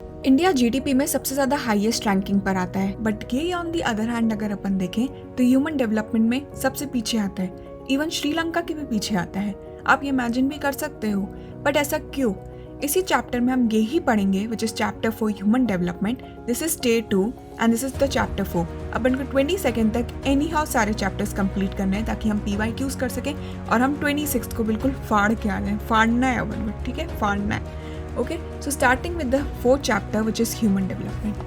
India GDP में सबसे ज़्यादा हाईएस्ट रैंकिंग पर आता है, बट ये ऑन दी अदर हैंड अगर अपन देखें तो ह्यूमन डेवलपमेंट में सबसे पीछे आता है। इवन श्रीलंका के भी पीछे आता है। आप ये इमेजिन भी कर सकते हो, बट ऐसा क्यों? इसी चैप्टर में हम ये ही पढ़ेंगे, which is chapter 4 human development. This is day 2 and this is the chapter 4। अपन को 20 सेकेंड तक एनी हाउ सारे चैप्टर्स कंप्लीट करने हैं ताकि हम PYQs कर सकें और हम 26 को बिल्कुल फाड़ के आ जाएं। फाड़ना है अपन को, ठीक है, फाड़ना है। Okay, so starting with the fourth chapter, which is human development.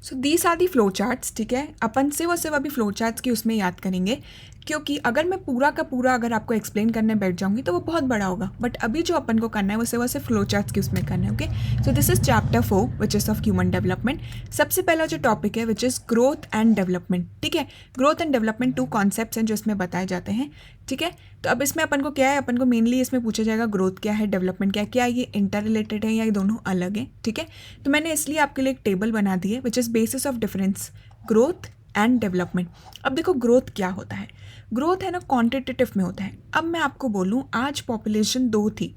So these are the flow charts, ठीक है। अपन सिर्फ अभी फ्लो चार्ट्स की उसमें याद करेंगे, क्योंकि अगर मैं पूरा का पूरा अगर आपको एक्सप्लेन करने बैठ जाऊंगी तो वो बहुत बड़ा होगा। बट अभी जो अपन को करना है वो सिर्फ फ्लो चार्ट्स की उसमें करना है। Okay, so this is chapter 4 which is of human development. सबसे पहला जो टॉपिक है which is growth and development, ठीक है। ग्रोथ एंड डेवलपमेंट 2 कॉन्सेप्ट्स हैं जो इसमें बताए जाते हैं, ठीक है। तो अब इसमें अपन को क्या है, अपन को मेनली इसमें पूछा जाएगा ग्रोथ क्या है, डेवलपमेंट क्या है, क्या ये इंटर रिलेटेड है या ये दोनों अलग है, ठीक है। तो मैंने इसलिए आपके लिए एक टेबल बना दी है which is basis of difference growth and development. अब देखो ग्रोथ क्या होता है। ग्रोथ है ना क्वांटिटेटिव में होता है। अब मैं आपको बोलूँ आज पॉपुलेशन 2 थी,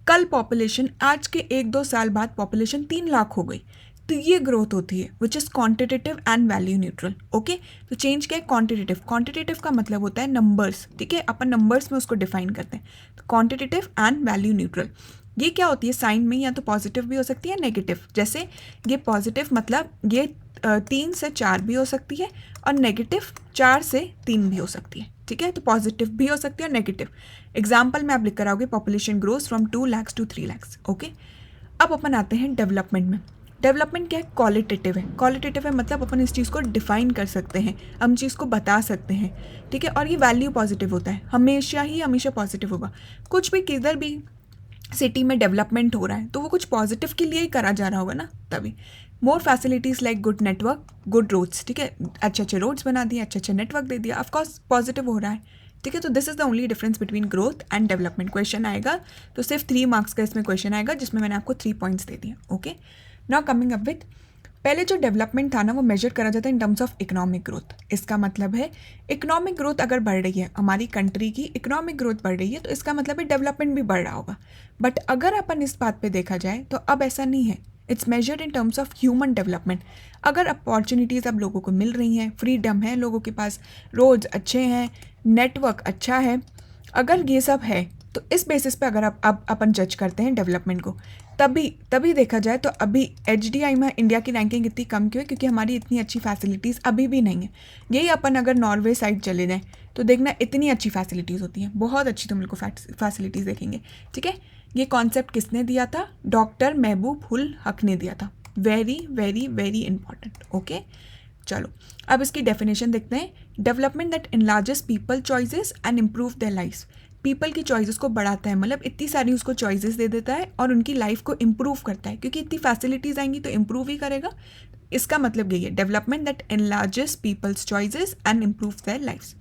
कल पॉपुलेशन, आज के 1-2 साल बाद पॉपुलेशन 3 लाख हो गई, तो ये ग्रोथ होती है which is quantitative and value neutral. Okay, तो चेंज क्या है, क्वांटिटेटिव। क्वांटिटेटिव का मतलब होता है नंबर्स, ठीक है, अपन नंबर्स में उसको डिफाइन करते हैं। तो क्वांटिटेटिव एंड वैल्यू न्यूट्रल ये क्या होती है, साइन में या तो पॉजिटिव भी हो सकती है नेगेटिव। जैसे ये पॉजिटिव मतलब ये 3 से 4 भी हो सकती है और नेगेटिव 4 से 3 भी हो सकती है, ठीक है। तो पॉजिटिव भी हो सकती है और नेगेटिव। एग्जाम्पल में आप लिख कर आओगे population grows from 2 lakhs to 3 lakhs। Okay, अब अपन आते हैं डेवलपमेंट में। डेवलपमेंट क्या है, क्वालिटेटिव है। क्वालिटेटिव है मतलब अपन इस चीज़ को डिफाइन कर सकते हैं, हम चीज़ को बता सकते हैं, ठीक है। और ये वैल्यू पॉजिटिव होता है, हमेशा पॉजिटिव होगा। कुछ भी किधर भी सिटी में डेवलपमेंट हो रहा है तो वो कुछ पॉजिटिव के लिए ही करा जा रहा होगा ना, तभी। More facilities like good network, good roads, ठीक है, अच्छे रोड्स बना दिए, अच्छे नेटवर्क दे दिया, ऑफकोर्स पॉजिटिव हो रहा है, ठीक है। तो this is the only difference between growth and development. Question आएगा तो सिर्फ 3 मार्क्स का इसमें क्वेश्चन आएगा, जिसमें मैंने आपको 3 पॉइंट्स दे दिए। Okay, now coming up with, पहले जो डेवलपमेंट था ना वो मेजर करा जाता है in terms of economic growth. इसका मतलब है इकोनॉमिक ग्रोथ अगर बढ़ रही है, हमारी कंट्री की इकोनॉमिक ग्रोथ बढ़ रही है, तो इसका मतलब है डेवलपमेंट भी बढ़ रहा होगा। बट अगर अपन इस बात पे देखा जाए तो अब ऐसा नहीं है, it's measured in terms of human development. अगर अपॉर्चुनिटीज़ अब लोगों को मिल रही हैं, फ्रीडम है लोगों के पास, रोड्स अच्छे हैं, नेटवर्क अच्छा है, अगर ये सब है तो इस बेसिस पे अगर अब अपन जज करते हैं डेवलपमेंट को, तभी देखा जाए तो अभी HDI में इंडिया की रैंकिंग इतनी कम क्यों है, क्योंकि हमारी इतनी अच्छी फैसिलिटीज़ अभी भी नहीं है। यही अपन अगर नॉर्वे साइड चले जाएँ तो देखना इतनी अच्छी फैसिलिटीज़ होती हैं, बहुत अच्छी तुम लोग को फैसिलिटीज़ देखेंगे, ठीक है। ये कॉन्सेप्ट किसने दिया था, डॉक्टर महबूब उल हक ने दिया था। Very very very important. Okay, चलो अब इसकी डेफिनेशन देखते हैं। Development that enlarges people choices and improve their life. People की चॉइसेस को बढ़ाता है, मतलब इतनी सारी उसको चॉइसेस दे देता है और उनकी लाइफ को इम्प्रूव करता है, क्योंकि इतनी फैसिलिटीज़ आएंगी तो इम्प्रूव ही करेगा। इसका मतलब यही है, development that enlarges people's choices and improve their life.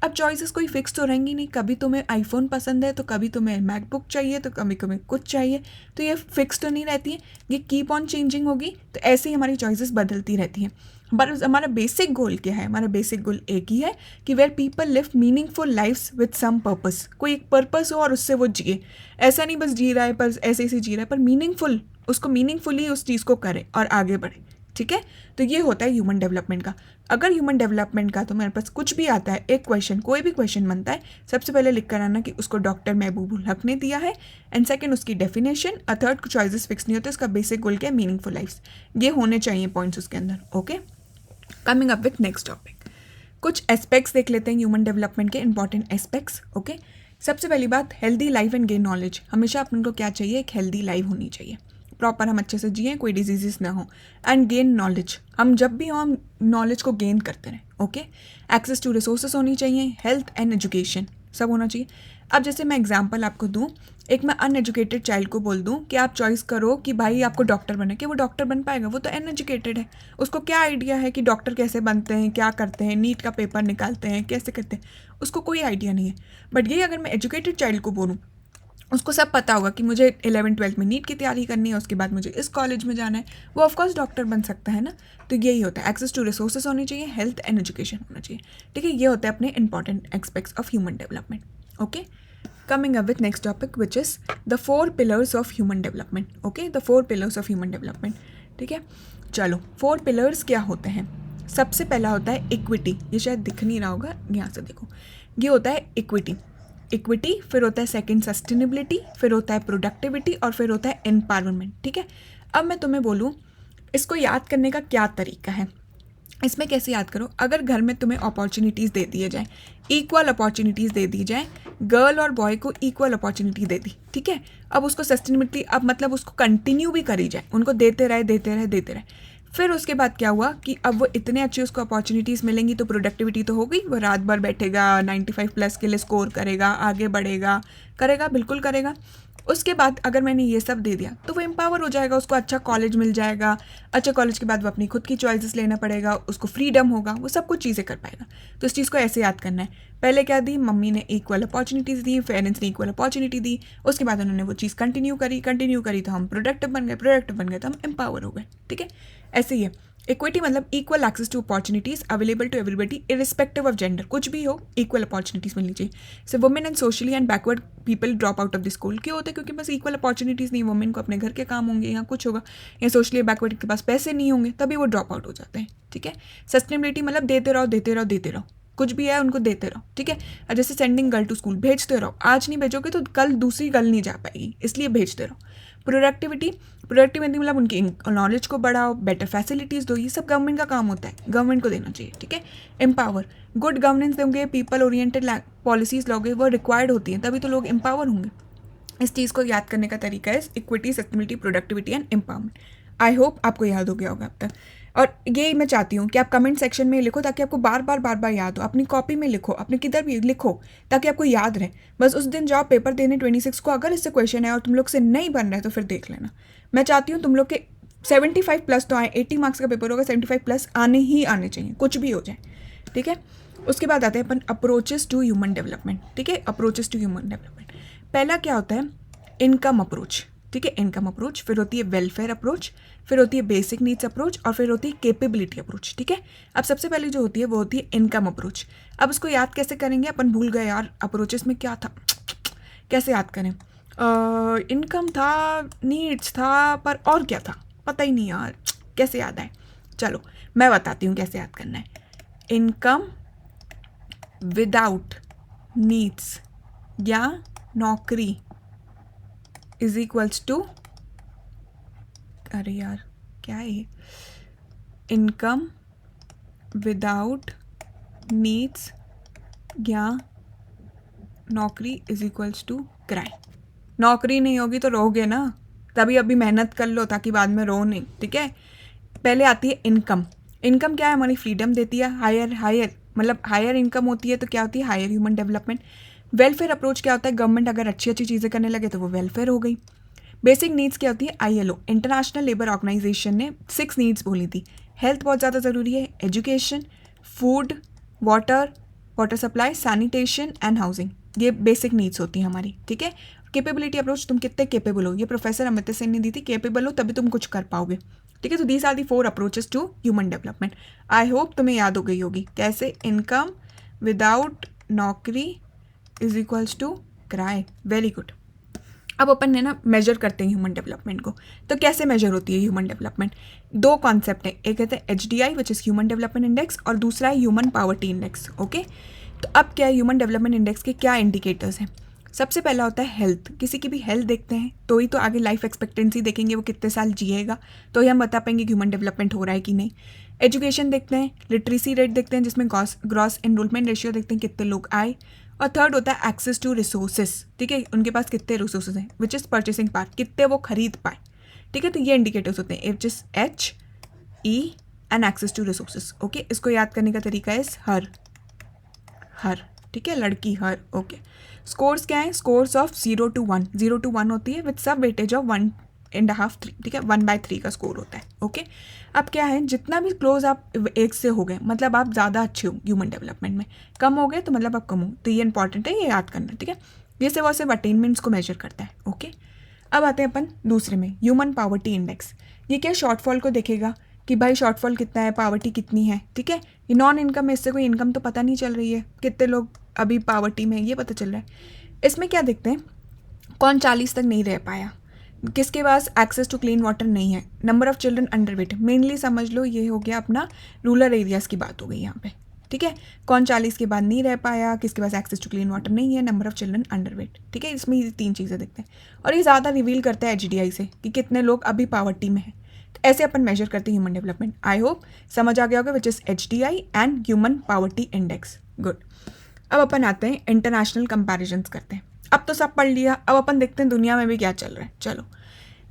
अब चॉइसेस कोई फिक्स तो रहेंगी नहीं, कभी तुम्हें आईफोन पसंद है तो कभी तुम्हें मैकबुक चाहिए तो कभी कभी कुछ चाहिए, तो ये फिक्स तो नहीं रहती है, ये कीप ऑन चेंजिंग होगी। तो ऐसे ही हमारी चॉइसेस बदलती रहती हैं। बट हमारा बेसिक गोल क्या है, हमारा बेसिक गोल एक ही है कि where people live meaningful lifes with some purpose. कोई एक पर्पस हो और उससे वो जिए, ऐसा नहीं बस जी रहा है पर ऐसे ही जी रहा है, पर मीनिंगफुल, उसको मीनिंगफुली उस चीज़ को करे और आगे बढ़े, ठीक है। तो ये होता है ह्यूमन डेवलपमेंट का। अगर ह्यूमन डेवलपमेंट का तो मेरे पास कुछ भी आता है, एक क्वेश्चन, कोई भी क्वेश्चन बनता है, सबसे पहले लिख कर आना कि उसको डॉक्टर महबूब उल हक ने दिया है, एंड सेकंड उसकी डेफिनेशन, और थर्ड चॉइसेस फिक्स नहीं होते, उसका बेसिक गोल क्या है, मीनिंगफुल लाइफ। ये होने चाहिए पॉइंट्स उसके अंदर। Okay, coming up with next topic, कुछ एस्पेक्ट्स देख लेते हैं ह्यूमन डेवलपमेंट के, इंपॉर्टेंट एस्पेक्ट्स। ओके, सबसे पहली बात, healthy life and gain knowledge. हमेशा अपन को क्या चाहिए, एक हेल्दी लाइफ होनी चाहिए, प्रॉपर हम अच्छे से जिए, कोई डिजीजेस ना हो, एंड गेन नॉलेज। हम जब भी हो हम नॉलेज को गेन करते रहें। ओके, एक्सेस टू रिसोर्सेज होनी चाहिए, हेल्थ एंड एजुकेशन सब होना चाहिए। अब जैसे मैं एग्जांपल आपको दूं, एक मैं अनएजुकेटेड चाइल्ड को बोल दूं कि आप चॉइस करो कि भाई आपको डॉक्टर बनना है, कि वो डॉक्टर बन पाएगा? वो तो अनएजुकेटेड है, उसको क्या आइडिया है कि डॉक्टर कैसे बनते हैं, क्या करते हैं, नीट का पेपर निकालते हैं, कैसे करते हैं, उसको कोई आइडिया नहीं है। बट ये अगर मैं एजुकेटेड चाइल्ड को बोलूँ, उसको सब पता होगा कि मुझे 11th-12th में नीट की तैयारी करनी है, उसके बाद मुझे इस कॉलेज में जाना है, वो ऑफकोर्स डॉक्टर बन सकता है ना। तो यही होता है, एक्सेस टू रिसोर्सेज होनी चाहिए, हेल्थ एंड एजुकेशन होना चाहिए, ठीक है। ये होता है अपने important aspects of human development. Okay, coming up with next topic which is the 4 pillars of human development. Okay, the 4 pillars of human development. ठीक है, चलो 4 pillars क्या होते हैं. सबसे पहला होता है इक्विटी. ये शायद दिख नहीं रहा होगा, यहाँ से देखो. ये होता है इक्विटी. फिर होता है सेकंड सस्टेनेबिलिटी, फिर होता है प्रोडक्टिविटी और फिर होता है एम्पावरमेंट. ठीक है, अब मैं तुम्हें बोलूँ इसको याद करने का क्या तरीका है. इसमें कैसे याद करो, अगर घर में तुम्हें अपॉर्चुनिटीज़ दे दिए जाए, इक्वल अपॉर्चुनिटीज़ दे दी जाए, गर्ल और बॉय को इक्वल अपॉर्चुनिटी दे दी. ठीक है, अब उसको सस्टेनेबिलिटी, अब मतलब उसको कंटिन्यू भी करी जाए, उनको देते रहे. फिर उसके बाद क्या हुआ कि अब वो इतने अच्छे उसको अपॉर्चुनिटीज़ मिलेंगी तो प्रोडक्टिविटी तो हो गई. वो रात भर बैठेगा, 95+ के लिए स्कोर करेगा, आगे बढ़ेगा, बिल्कुल करेगा. उसके बाद अगर मैंने ये सब दे दिया तो वो एम्पावर हो जाएगा, उसको अच्छा कॉलेज मिल जाएगा. अच्छा कॉलेज के बाद वो अपनी खुद की चॉइसेस लेना पड़ेगा, उसको फ्रीडम होगा, वो सब कुछ चीज़ें कर पाएगा. तो इस चीज़ को ऐसे याद करना है. पहले क्या दी, मम्मी ने इक्वल अपॉर्चुनिटीज़ दी, पेरेंट्स ने इक्वल अपॉर्चुनिटी दी. उसके बाद उन्होंने वो चीज़ कंटिन्यू करी तो हम प्रोडक्टिव बन गए तो हम एम्पावर हो गए. ठीक है, ऐसे ही है. इक्विटी मतलब equal access to opportunities available to everybody irrespective of gender. कुछ भी हो, इक्वल अपॉर्चुनिटीज़ मिलनी चाहिए. So women and socially and backward people drop out of the school. क्यों होता है, क्योंकि बस इक्वल अपॉर्चुनिटीज़ नहीं. वुमेन को अपने घर के काम होंगे या कुछ होगा, या सोशली बैकवर्ड के पास पैसे नहीं होंगे, तभी वो ड्रॉप आउट हो जाते हैं. ठीक है, सस्टेनेबिलिटी मतलब देते रहो, कुछ भी है उनको देते रहो. ठीक है, जैसे सेंडिंग गर्ल टू स्कूल, भेजते रहो. आज नहीं भेजोगे तो कल दूसरी गर्ल नहीं जा पाएगी, इसलिए भेजते रहो. प्रोडक्टिविटी मतलब उनकी नॉलेज को बढ़ाओ, बेटर फैसिलिटीज़ दो. ये सब गवर्नमेंट का काम होता है, गवर्नमेंट को देना चाहिए. ठीक है, एम्पावर, गुड गवर्नेंस दोगे, पीपल ओरिएंटेड पॉलिसीज़ लोगे, वो रिक्वायर्ड होती हैं, तभी तो लोग एम्पावर होंगे. इस चीज़ को याद करने का तरीका है equity, sustainability, productivity and empowerment. I hope आपको याद हो गया होगा अब तक. और ये मैं चाहती हूँ कि आप कमेंट सेक्शन में लिखो ताकि आपको बार बार याद हो. अपनी कॉपी में लिखो, अपने किधर भी लिखो ताकि आपको याद रहे. बस उस दिन जाओ पेपर देने 26 को, अगर इससे क्वेश्चन है और तुम लोग से नहीं बन रहा है तो फिर देख लेना. मैं चाहती हूँ तुम लोग के 75+ तो आए. 80 मार्क्स का पेपर होगा, 75+ आने चाहिए, कुछ भी हो जाए. ठीक है, उसके बाद आते हैं अपन अप्रोचेस टू ह्यूमन डेवलपमेंट. ठीक है, अप्रोचेस टू ह्यूमन डेवलपमेंट. पहला क्या होता है, इनकम अप्रोच. ठीक है, इनकम अप्रोच. फिर होती है वेलफेयर अप्रोच, फिर होती है बेसिक नीड्स अप्रोच और फिर होती है कैपेबिलिटी अप्रोच. ठीक है, अब सबसे पहले जो होती है वो होती है इनकम अप्रोच. अब इसको याद कैसे करेंगे, अपन भूल गए यार अप्रोचेस में क्या था, कैसे याद करें. इनकम था, नीड्स था, पर और क्या था पता ही नहीं यार, कैसे याद आए. चलो मैं बताती हूँ कैसे याद करना है. इनकम विदाउट नीड्स या नौकरी इज इक्वल्स टू, अरे यार क्या है ये, इनकम विदाउट नीड्स या नौकरी इज इक्वल्स टू क्राइम. नौकरी नहीं होगी तो रोगे ना, तभी अभी मेहनत कर लो ताकि बाद में रो नहीं. ठीक है, पहले आती है इनकम. इनकम क्या है, हमारी फ्रीडम देती है. हायर मतलब हायर इनकम होती है तो क्या होती है, higher human development. Welfare approach क्या होता है, गवर्नमेंट अगर अच्छी चीज़ें करने लगे तो वो वेलफेयर हो गई. बेसिक नीड्स क्या होती है, ILO इंटरनेशनल लेबर ऑर्गेनाइजेशन ने 6 नीड्स बोली थी. हेल्थ बहुत ज़्यादा ज़रूरी है, education, food, water supply, sanitation and housing, ये बेसिक नीड्स होती हैं हमारी. ठीक है, कैपेबिलिटी अप्रोच, तुम कितने कैपेबल हो, ये प्रोफेसर अमित सेन ने दी थी. कैपेबल हो तभी तुम कुछ कर पाओगे. ठीक है, तो these are the 4 approaches to human development. I hope तुम्हें याद हो गई होगी कैसे. इनकम विदाउट नौकरी is equals to cry. Very good. अब अपन है ना मेजर करते हैं ह्यूमन डेवलपमेंट को. तो कैसे मेजर होती है ह्यूमन डेवलपमेंट, 2 कॉन्सेप्ट है. एक कहते हैं HDI which is human development index और दूसरा है ह्यूमन पॉवर्टी इंडेक्स. ओके, तो अब क्या है, ह्यूमन डेवलपमेंट इंडेक्स के क्या इंडिकेटर्स हैं. सबसे पहला होता है हेल्थ. किसी की भी हेल्थ देखते हैं तो ही तो आगे लाइफ एक्सपेक्टेंसी देखेंगे, वो कितने साल जिएगा, तो ही हम बता पाएंगे कि ह्यूमन डेवलपमेंट हो रहा है कि नहीं. एजुकेशन देखते हैं, लिटरेसी रेट देखते हैं जिसमें ग्रॉस एनरोलमेंट रेशियो देखते हैं कितने लोग आए. और थर्ड होता है एक्सेस टू रिसोर्सेज. ठीक है, उनके पास कितने रिसोर्सेज हैं, विच इज़ परचेसिंग पावर, कितने वो खरीद पाए. ठीक है, तो ये इंडिकेटर्स होते हैं, which is HE and access to resources. Okay, इसको याद करने का तरीका है हर. ठीक है, लड़की हर. ओके, स्कोर्स क्या है, स्कोर्स ऑफ 0 to 1. 0 to 1 होती है विथ सब वेटेज ऑफ 1.5 3. ठीक है, 1/3 का स्कोर होता है. ओके, अब क्या है, जितना भी क्लोज आप 1 से हो गए मतलब आप ज़्यादा अच्छे हो ह्यूमन डेवलपमेंट में, कम हो गए तो मतलब आप कम हो. तो ये इंपॉर्टेंट है, ये याद करना. ठीक है, ये से वो सिर्फ अटेनमेंट्स को मेजर करता है. ओके, अब आते हैं अपन दूसरे में, ह्यूमन पॉवर्टी इंडेक्स. ये क्या शॉर्टफॉल को देखेगा कि भाई शॉर्टफॉल कितना है, पॉवर्टी कितनी है. ठीक है, ये नॉन इनकम में, इससे कोई इनकम तो पता नहीं चल रही है, कितने लोग अभी पॉवर्टी में, ये पता चल रहा है. इसमें क्या देखते हैं, कौन 40 तक नहीं रह पाया, किसके पास एक्सेस टू क्लीन वाटर नहीं है, number of children under weight, mainly समझ लो ये हो गया अपना रूरल एरियाज़ की बात हो गई यहाँ पे, ठीक है। कौन 40 के बाद नहीं रह पाया, किसके पास एक्सेस टू क्लीन वाटर नहीं है, number of children under weight, ठीक है। इसमें ये 3 चीज़ें देखते हैं और ये ज़्यादा रिवील करता है HDI से कि कितने लोग अभी पावर्टी में हैं। तो ऐसे अपन मेजर करते हैं ह्यूमन डेवलपमेंट। आई होप समझ आ गया होगा, which is HDI and human poverty index. Good. अब अपन आते हैं इंटरनेशनल कंपैरिजन्स करते हैं। अब तो सब पढ़ लिया, अब अपन देखते हैं दुनिया में भी क्या चल रहा है। चलो,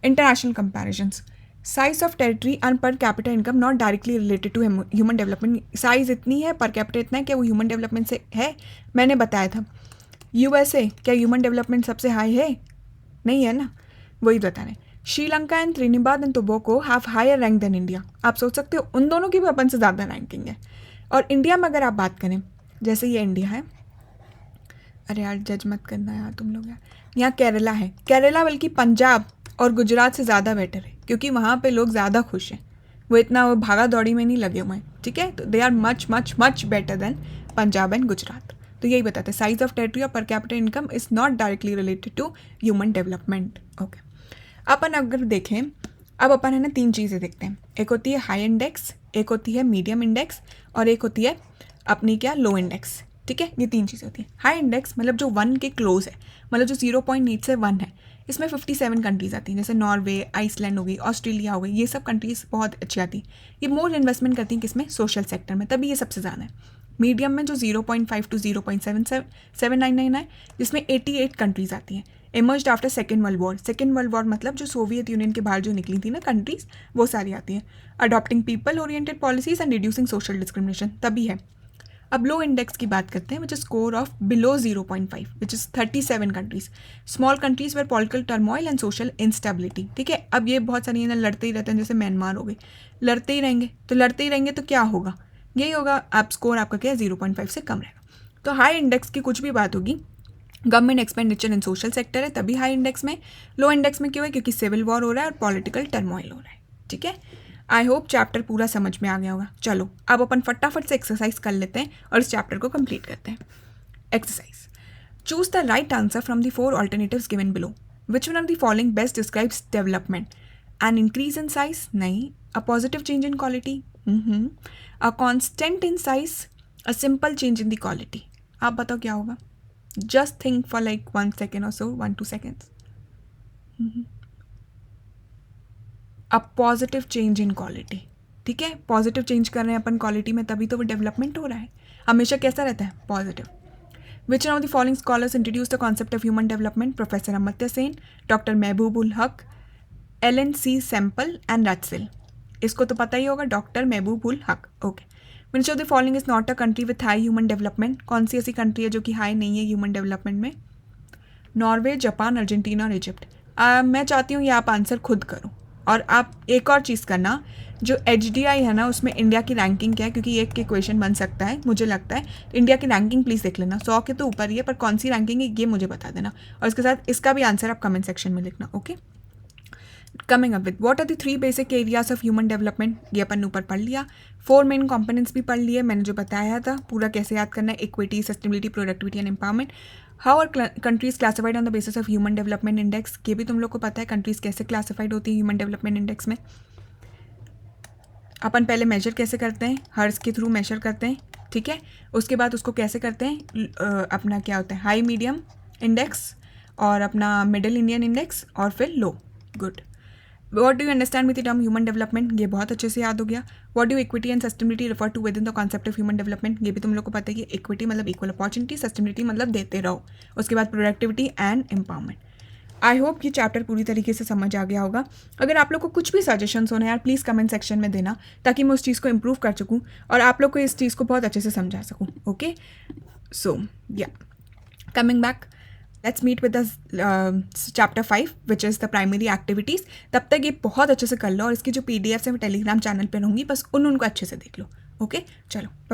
international comparisons. Size of territory and per capita income not directly related to human development. Size इतनी है, पर कैपिटा इतना है, क्या वो ह्यूमन डेवलपमेंट से है? मैंने बताया था USA क्या ह्यूमन डेवलपमेंट सबसे हाई है? नहीं है ना, वही बता रहे हैं। Sri Lanka and Trinidad and Tobago have higher rank than India. आप सोच सकते हो उन दोनों की भी अपन से ज़्यादा रैंकिंग है। और इंडिया में अगर आप बात करें, जैसे ये इंडिया है, अरे यार जज मत करना यार तुम लोग, यार यहाँ केरला है, केरला बल्कि पंजाब और गुजरात से ज़्यादा बेटर है, क्योंकि वहाँ पे लोग ज़्यादा खुश हैं, वो इतना वो भागा दौड़ी में नहीं लगे हुए हैं, ठीक है। तो they are much much much better than Punjab and Gujarat. तो यही बताते हैं, साइज ऑफ टेरिटरी और per capita income is not directly related to human development. Okay, अपन अगर देखें, अब अपन है ना 3 चीज़ें देखते हैं। एक होती है हाई इंडेक्स, एक होती है मीडियम इंडेक्स और एक होती है अपनी क्या लो इंडेक्स, ठीक है। ये 3 चीज़ें होती हैं। हाई इंडेक्स मतलब जो 1 के क्लोज है, मतलब जो 0.8 से 1 है, इसमें 57 कंट्रीज़ आती हैं, जैसे नॉर्वे, आइसलैंड हो गई, ऑस्ट्रेलिया हो गई, ये सब कंट्रीज़ बहुत अच्छी आती हैं। ये मोर इन्वेस्टमेंट करती हैं किसमें? सोशल सेक्टर में, तभी ये सबसे ज़्यादा है। मीडियम में जो 0.5 टू 0.799 है, जिसमें 88 कंट्रीज़ आती हैं। Emerged after second world war. Second world war मतलब जो सोवियत यूनियन के बाहर जो निकली थी ना कंट्रीज़, वो सारी आती हैं। Adopting people oriented policies and reducing social discrimination, तभी है। अब लो इंडेक्स की बात करते हैं, which is score of below 0.5, which is 37 countries. Small countries where political turmoil and social instability, ठीक है। अब ये बहुत सारी ना लड़ते ही रहते हैं, जैसे म्यांमार हो गए, लड़ते ही रहेंगे तो क्या होगा? यही होगा, आप स्कोर आपका क्या है 0.5 से कम रहेगा। तो हाई इंडेक्स की कुछ भी बात होगी, government expenditure in social sector है, तभी हाई इंडेक्स में। लो इंडेक्स में क्यों है? क्योंकि सिविल वॉर हो रहा है और पॉलिटिकल टर्मोइल हो रहा है, ठीक है। आई होप चैप्टर पूरा समझ में आ गया होगा। चलो अब अपन फटाफट से एक्सरसाइज कर लेते हैं और इस चैप्टर को कंप्लीट करते हैं। Exercise, choose the right answer from the 4 alternatives given below. Which one of the following best describes development? An increase in size? नहीं। A positive change in quality? A constant in size? A simple change in the quality? आप बताओ क्या होगा? Just think for like 1 second or so, 1-2 seconds. A positive change in quality, ठीक है। Positive change कर रहे हैं अपन क्वालिटी में, तभी तो वो डेवलपमेंट हो रहा है। हमेशा कैसा रहता है? Positive. Which of the following scholars introduce the concept of human development? Professor Amartya Sen, doctor Mahbubul हक, LNC सैम्पल एंड रटसिल। इसको तो पता ही होगा, डॉक्टर महबूबुल हक। Okay. Which of the following is not a country with high human development? कौन सी ऐसी country है जो कि हाई नहीं है ह्यूमन डेवलपमेंट में? नॉर्वे, जापान, अर्जेंटीना और इजिप्ट। मैं चाहती हूँ ये आप आंसर खुद करो। और आप एक और चीज़ करना, जो HDI है ना उसमें इंडिया की रैंकिंग क्या है, क्योंकि एक के क्वेश्चन बन सकता है मुझे लगता है। तो इंडिया की रैंकिंग प्लीज़ देख लेना, 100 के तो ऊपर ही है, पर कौन सी रैंकिंग है ये मुझे बता देना। और इसके साथ इसका भी आंसर आप कमेंट सेक्शन में लिखना। Okay, coming up with what are the 3 basic areas of human development? ये अपन ऊपर पढ़ लिया। 4 मेन कंपोनेंट्स भी पढ़ लिए, मैंने जो बताया था पूरा कैसे याद करना है। Equity, sustainability, productivity and empowerment. How are countries classified on the basis of human development index? ये भी तुम लोग को पता है, कंट्रीज कैसे क्लासिफाइड होती है ह्यूमन डेवलपमेंट इंडेक्स में। अपन पहले मेजर कैसे करते हैं? हर्ट्ज के थ्रू मेजर करते हैं, ठीक है। उसके बाद उसको कैसे करते हैं, अपना क्या होता है, हाई मीडियम इंडेक्स और अपना मिडिल इंडियन इंडेक्स और फिर लो। Good. What do you understand with the term human development? ये बहुत अच्छे से याद हो गया। What do equity and sustainability refer to within the concept of human development? ये भी तुम लोग को पता है कि equity मतलब equal opportunity, sustainability मतलब देते रहो, उसके बाद productivity and empowerment। I hope ये चैप्टर पूरी तरीके से समझ आ गया होगा। अगर आप लोग को कुछ भी सजेशंस होना यार, प्लीज़ कमेंट सेक्शन में देना, ताकि मैं उस चीज़ को इम्प्रूव कर सकूँ और आप लोग को इस चीज़ को बहुत अच्छे से समझा सकूँ। ओके, सो या coming back, let's meet with the chapter 5 which is the primary activities. तब तक ये बहुत अच्छे से कर लो और इसकी जो PDFs है मैं टेलीग्राम चैनल पर रहूँगी, बस उनको अच्छे से देख लो। ओके, चलो।